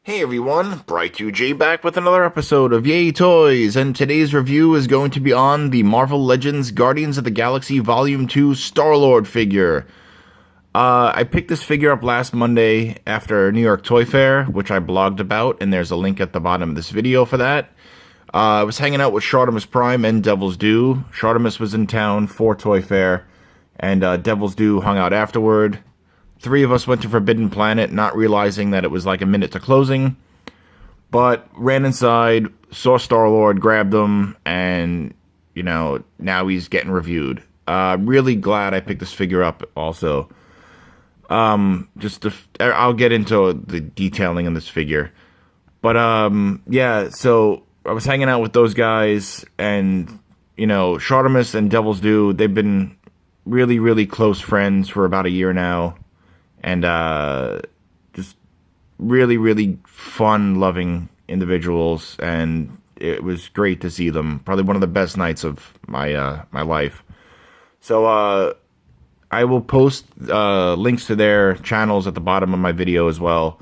Hey everyone, Bright2J back with another episode of Yay Toys, and today's review is going to be on the Marvel Legends Guardians of the Galaxy Volume 2 Star-Lord figure. I picked this figure up last Monday after New York Toy Fair, which I blogged about, and there's a link at the bottom of this video for that. I was hanging out with Shartimus Prime and Devil's Due. Shartimus was in town for Toy Fair, and Devil's Due hung out afterward. Three of us went to Forbidden Planet, not realizing that it was like a minute to closing. But ran inside, saw Star-Lord, grabbed him, and, you know, now he's getting reviewed. Really glad I picked this figure up also. I'll get into the detailing of this figure. But, yeah, so I was hanging out with those guys, and, you know, Shartimus and Devil's Due, they've been really, really close friends for about a year now. And just really, really fun-loving individuals, and it was great to see them. Probably one of the best nights of my my life. So I will post links to their channels at the bottom of my video as well.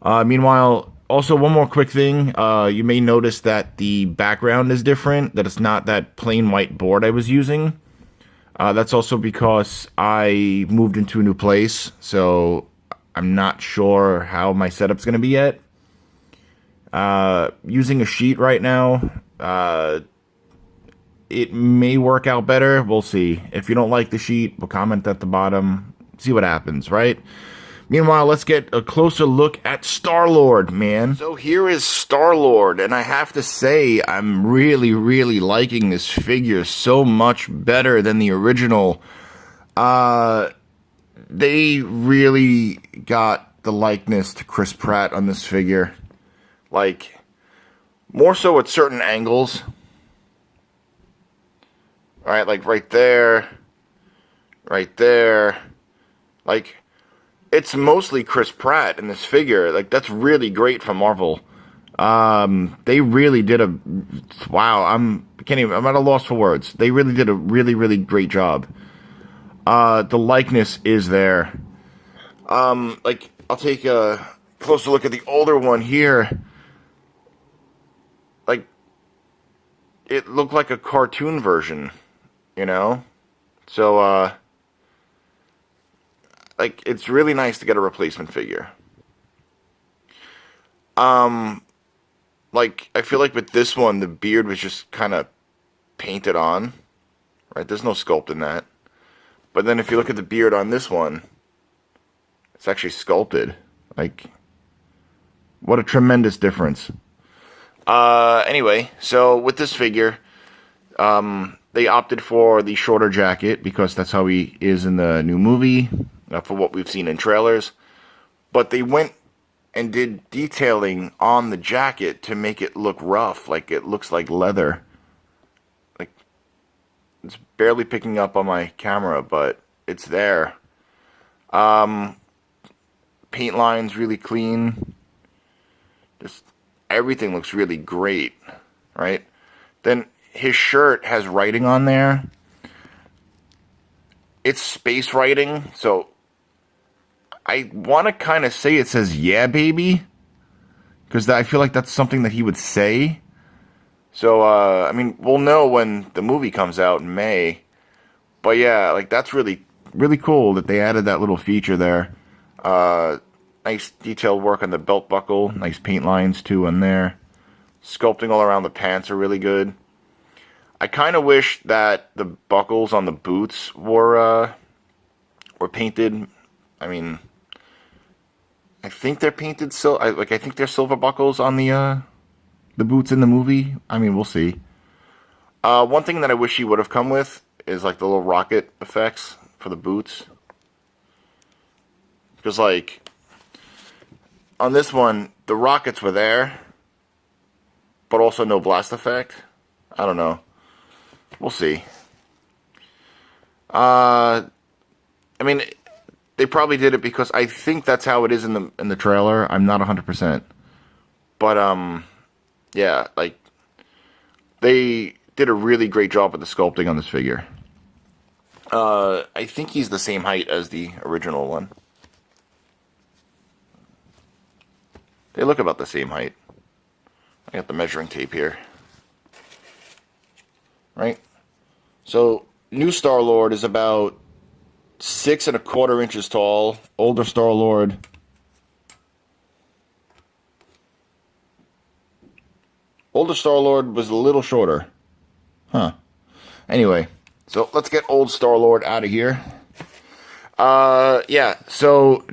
Meanwhile, also one more quick thing. You may notice that the background is different, that it's not that plain white board I was using. That's also because I moved into a new place, so I'm not sure how my setup's going to be yet. Using a sheet right now, it may work out better. We'll see. If you don't like the sheet, we'll comment at the bottom. See what happens, right? Meanwhile, let's get a closer look at Star-Lord, man. So here is Star-Lord, and I have to say, I'm really, really liking this figure so much better than the original. They really got the likeness to Chris Pratt on this figure. Like, more so at certain angles. Alright, like right there. Right there. Like, it's mostly Chris Pratt in this figure. Like, that's really great from Marvel. They really did a... Wow, I'm at a loss for words. They really did a really, really great job. The likeness is there. Like, I'll take a closer look at the older one here. Like, it looked like a cartoon version, you know? So, like, it's really nice to get a replacement figure. Like, I feel like with this one, the beard was just kind of painted on. Right? There's no sculpt in that. But then if you look at the beard on this one, it's actually sculpted. Like, what a tremendous difference. Anyway, so with this figure, they opted for the shorter jacket because that's how he is in the new movie. For what we've seen in trailers, but they went and did detailing on the jacket to make it look rough, like it looks like leather. Like, it's barely picking up on my camera, but it's there. Paint lines really clean. Just everything looks really great, right? Then his shirt has writing on there. It's space writing, so I want to kind of say it says, "Yeah, baby," because I feel like that's something that he would say. So, I mean, we'll know when the movie comes out in May. But yeah, like, that's really, really cool that they added that little feature there. Nice detailed work on the belt buckle. Nice paint lines, too, on there. Sculpting all around the pants are really good. I kind of wish that the buckles on the boots were painted. I mean, I think they're painted I think they're silver buckles on the boots in the movie. I mean, we'll see. One thing that I wish he would have come with is like the little rocket effects for the boots. Because like on this one, the rockets were there, but also no blast effect. I don't know. We'll see. I mean, they probably did it because I think that's how it is in the trailer. I'm not 100%. But, yeah, like, they did a really great job with the sculpting on this figure. I think he's the same height as the original one. They look about the same height. I got the measuring tape here. Right? So, new Star-Lord is about 6¼ inches tall. Older Star-Lord, was a little shorter. Huh. Anyway, so let's get old Star-Lord out of here. Yeah, so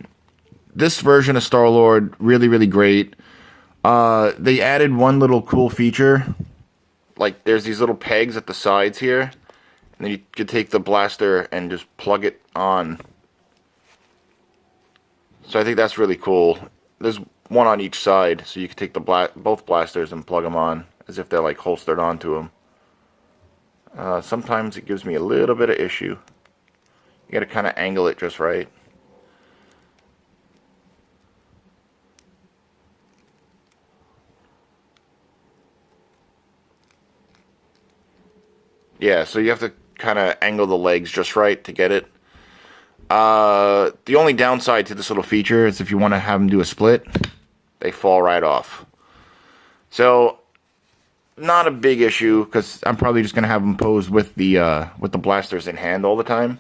this version of Star-Lord, really, really great. They added one little cool feature. Like, there's these little pegs at the sides here. And then you could take the blaster and just plug it on. So I think that's really cool. There's one on each side, so you can take the both blasters and plug them on as if they're like holstered onto them. Sometimes it gives me a little bit of issue. You gotta kind of angle it just right. Yeah, so you have to kind of angle the legs just right to get it. The only downside to this little feature is if you want to have them do a split, they fall right off. So, not a big issue, because I'm probably just going to have them posed with the blasters in hand all the time.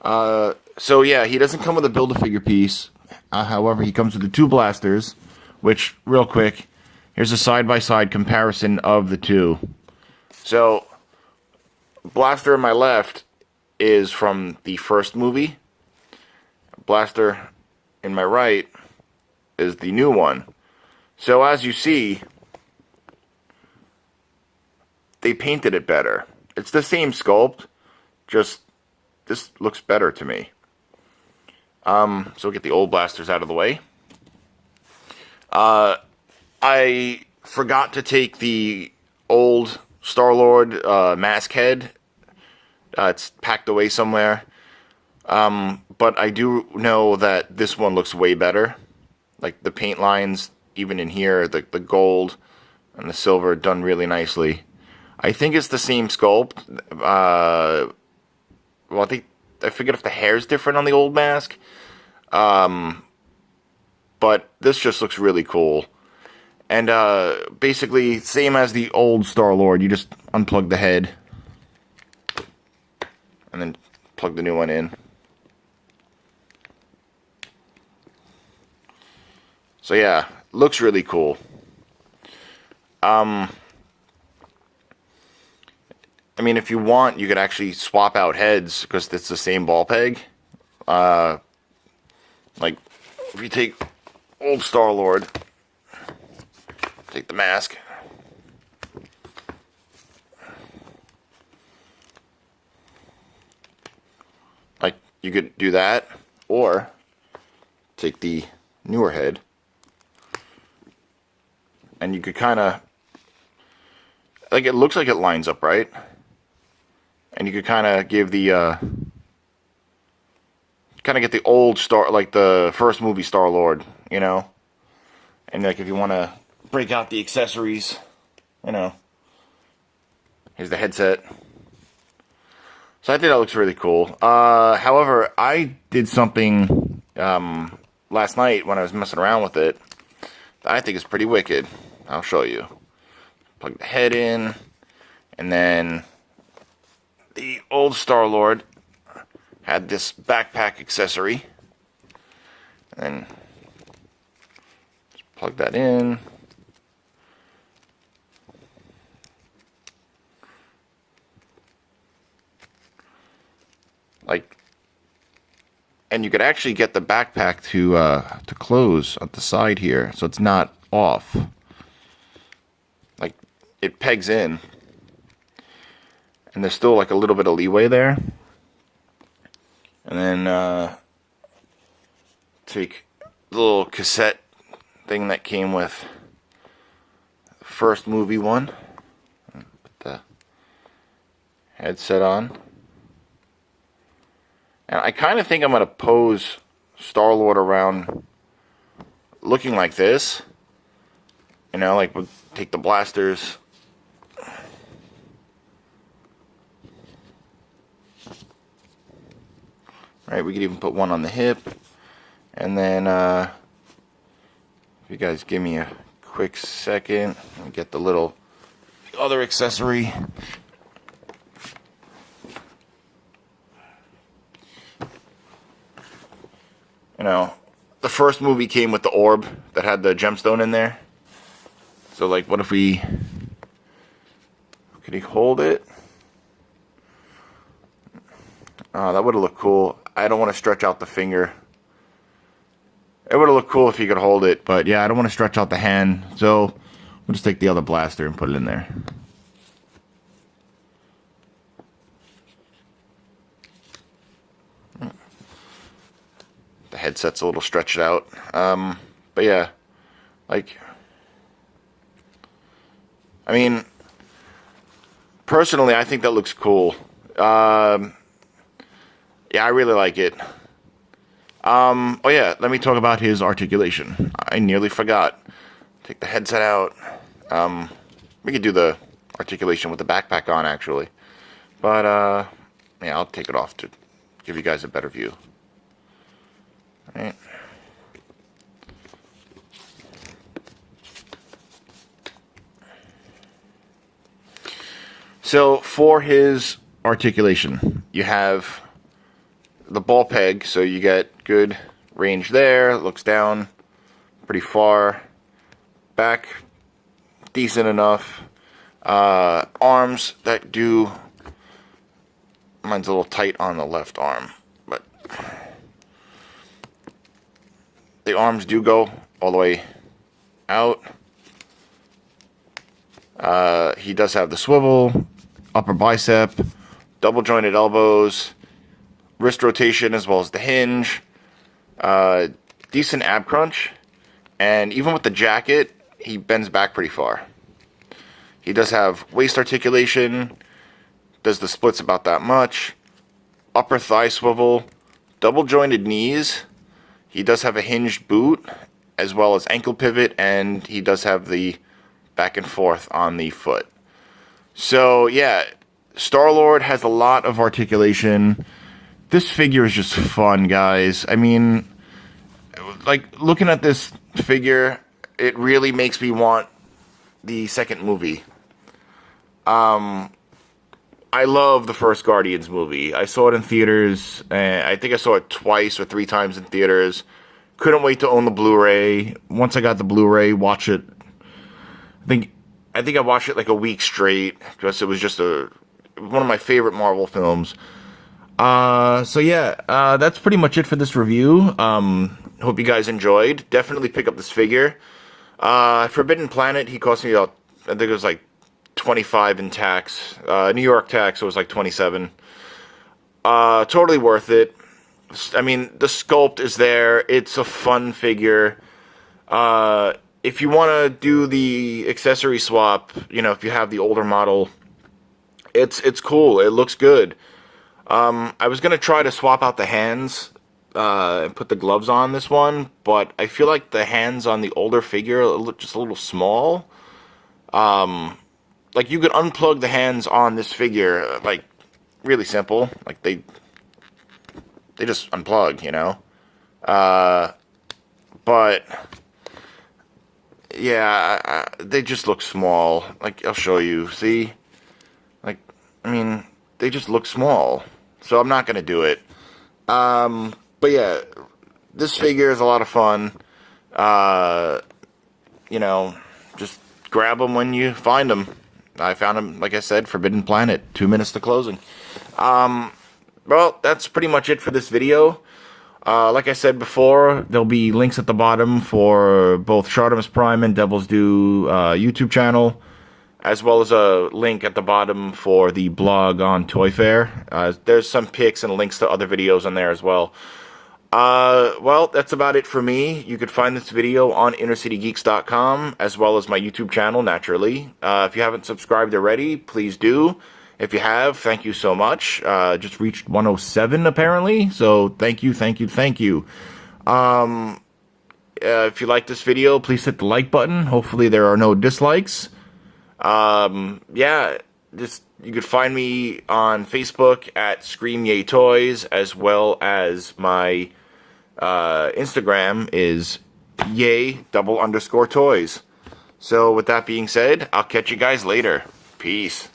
So yeah, he doesn't come with a Build-A-Figure piece. However, he comes with the two blasters, which, real quick, here's a side-by-side comparison of the two. So, blaster on my left is from the first movie. Blaster in my right is the new one. So as you see, they painted it better. It's the same sculpt, just this looks better to me. So we'll get the old blasters out of the way. I forgot to take the old Star-Lord mask head. It's packed away somewhere. But I do know that this one looks way better. Like the paint lines, even in here, the gold and the silver done really nicely. I think it's the same sculpt. Well, I forget if the hair's different on the old mask. But this just looks really cool. And basically, same as the old Star-Lord, you just unplug the head. And then plug the new one in. So yeah, looks really cool. I mean, if you want, you could actually swap out heads because it's the same ball peg. Like, if you take old Star-Lord, take the mask. Like, you could do that, or take the newer head. And you could kind of, like, it looks like it lines up right. And you could kind of give the, kind of get the old Star, like the first movie Star-Lord, you know? And, like, if you want to break out the accessories, you know, here's the headset. So I think that looks really cool. However, I did something last night when I was messing around with it that I think is pretty wicked. I'll show you. Plug the head in, and then the old Star-Lord had this backpack accessory. And then just plug that in. Like, and you could actually get the backpack to close at the side here, so it's not off. Like, it pegs in, and there's still like a little bit of leeway there. And then take the little cassette thing that came with the first movie one. Put the headset on. And I kind of think I'm going to pose Star-Lord around looking like this. You know, like we'll take the blasters. Right, we could even put one on the hip. And then If you guys give me a quick second, I'll get the other accessory. You know, the first movie came with the orb that had the gemstone in there. So, like, what if we... Could he hold it? That would have looked cool. I don't want to stretch out the finger. It would have looked cool if he could hold it, but yeah, I don't want to stretch out the hand. So, we'll just take the other blaster and put it in there. The headset's a little stretched out. But yeah, like, I mean, personally, I think that looks cool. Yeah, I really like it. Oh yeah, let me talk about his articulation. I nearly forgot. Take the headset out. We could do the articulation with the backpack on, actually. But, yeah, I'll take it off to give you guys a better view. Right. So for his articulation, you have the ball peg, so you get good range there. Looks down pretty far. Back, decent enough. Arms that do... Mine's a little tight on the left arm, but... The arms do go all the way out. He does have the swivel, upper bicep, double jointed elbows, wrist rotation as well as the hinge, decent ab crunch, and even with the jacket, he bends back pretty far. He does have waist articulation, does the splits about that much, upper thigh swivel, double jointed knees. He does have a hinged boot, as well as ankle pivot, and he does have the back and forth on the foot. So, yeah, Star-Lord has a lot of articulation. This figure is just fun, guys. I mean, like, looking at this figure, it really makes me want the second movie. I love the first Guardians movie. I saw it in theaters, and I think I saw it twice or 3 times in theaters. Couldn't wait to own the Blu-ray. Once I got the Blu-ray, watch it. I think I watched it like a week straight because it was just one of my favorite Marvel films. So yeah, that's pretty much it for this review. Hope you guys enjoyed. Definitely pick up this figure. Forbidden Planet, he cost me about, I think it was like 25 in tax. New York tax, it was like 27. Totally worth it. I mean, the sculpt is there. It's a fun figure. If you want to do the accessory swap, you know, if you have the older model, it's cool. It looks good. I was going to try to swap out the hands and put the gloves on this one, but I feel like the hands on the older figure look just a little small. Like, you could unplug the hands on this figure, like, really simple. Like, they just unplug, you know? But, yeah, they just look small. Like, I'll show you. See? Like, I mean, they just look small. So I'm not going to do it. But, yeah, this figure is a lot of fun. You know, just grab them when you find them. I found him, like I said, Forbidden Planet, 2 minutes to closing. Well, that's pretty much it for this video. Like I said before, there'll be links at the bottom for both Shartimus Prime and Devil's Due YouTube channel, as well as a link at the bottom for the blog on Toy Fair. There's some pics and links to other videos on there as well. Well, that's about it for me. You could find this video on InnerCityGeeks.com, as well as my YouTube channel, naturally. If you haven't subscribed already, please do. If you have, thank you so much. Just reached 107, apparently, so thank you, thank you, thank you. If you like this video, please hit the like button. Hopefully there are no dislikes. Yeah, you could find me on Facebook at Scream Yay Toys, as well as my Instagram is Yay, double underscore toys. So with that being said, I'll catch you guys later. Peace.